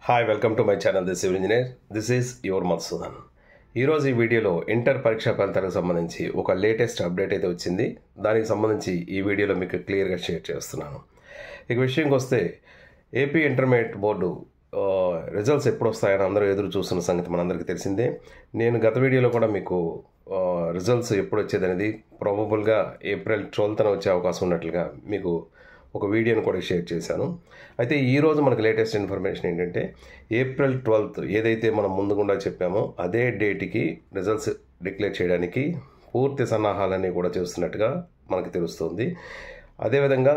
Hi welcome to my channel this civil engineer. This is your Madhusudan. ఈరోజు ఈ వీడియోలో inter పరీక్షా ఫలితాలకు సంబంధించి ఒక లేటెస్ట్ అప్డేట్ అయితే వచ్చింది. దానికి సంబంధించి ఈ వీడియోలో మీకు క్లియర్గా షేర్ చేస్తున్నాను. ఇక విషయంకి వస్తే ఏపీ ఇంటర్మీడియట్ బోర్డు రిజల్ట్స్ ఎప్పుడు వస్తాయని అందరూ ఎదురు చూస్తున్న సంగతి మనందరికీ తెలిసిందే. నేను గత వీడియోలో కూడా మీకు రిజల్ట్స్ ఎప్పుడు వచ్చేది అనేది ప్రాబబుల్గా ఏప్రిల్ 12న వచ్చే అవకాశం ఉన్నట్లుగా మీకు ఒక వీడియోని కూడా షేర్ చేశాను. అయితే ఈరోజు మనకు లేటెస్ట్ ఇన్ఫర్మేషన్ ఏంటంటే ఏప్రిల్ 12th ఏదైతే మనం ముందుగుండా చెప్పామో అదే డేట్కి రిజల్ట్స్ డిక్లేర్ చేయడానికి పూర్తి సన్నాహాలన్నీ కూడా చేస్తున్నట్టుగా మనకు తెలుస్తుంది. అదేవిధంగా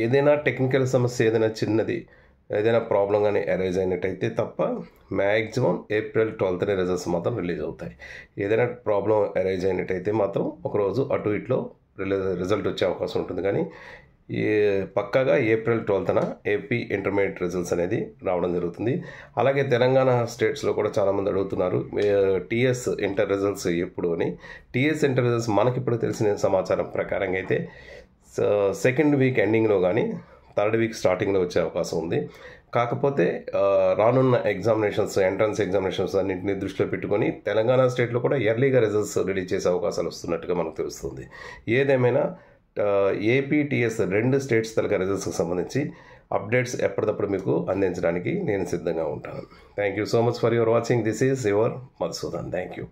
ఏదైనా టెక్నికల్ సమస్య ఏదైనా చిన్నది ఏదైనా ప్రాబ్లం కానీ అరైజ్ అయినట్టయితే తప్ప మ్యాక్సిమం ఏప్రిల్ 12th రిజల్ట్స్ మాత్రం రిలీజ్ అవుతాయి. ఏదైనా ప్రాబ్లం అరైజ్ అయినట్టయితే మాత్రం ఒకరోజు అటు ఇట్లో రిజల్ట్ వచ్చే అవకాశం ఉంటుంది. కానీ పక్కాగా April 12th AP intermediate results అనేది రావడం జరుగుతుంది. అలాగే తెలంగాణ స్టేట్స్లో కూడా చాలామంది అడుగుతున్నారు టీఎస్ ఇంటర్ రిజల్ట్స్ ఎప్పుడు అని. టీఎస్ ఇంటర్ రిజల్ట్స్ మనకిప్పుడు తెలిసిన సమాచారం ప్రకారంగా అయితే సెకండ్ వీక్ ఎండింగ్లో కానీ థర్డ్ వీక్ స్టార్టింగ్లో వచ్చే అవకాశం ఉంది. కాకపోతే రానున్న ఎగ్జామినేషన్స్ ఎంట్రన్స్ ఎగ్జామినేషన్స్ అన్నింటినీ దృష్టిలో పెట్టుకొని తెలంగాణ స్టేట్లో కూడా ఎర్లీగా రిజల్ట్స్ రిలీజ్ చేసే అవకాశాలు వస్తున్నట్టుగా మనకు తెలుస్తుంది. ఏదేమైనా ఏపీ టీఎస్ రెండు స్టేట్స్ తలక రిజల్ట్స్కి సంబంధించి అప్డేట్స్ ఎప్పటికప్పుడు మీకు అందించడానికి నేను సిద్ధంగా ఉంటాను. Thank you so much for your watching. This is your Madhusudan. Thank you.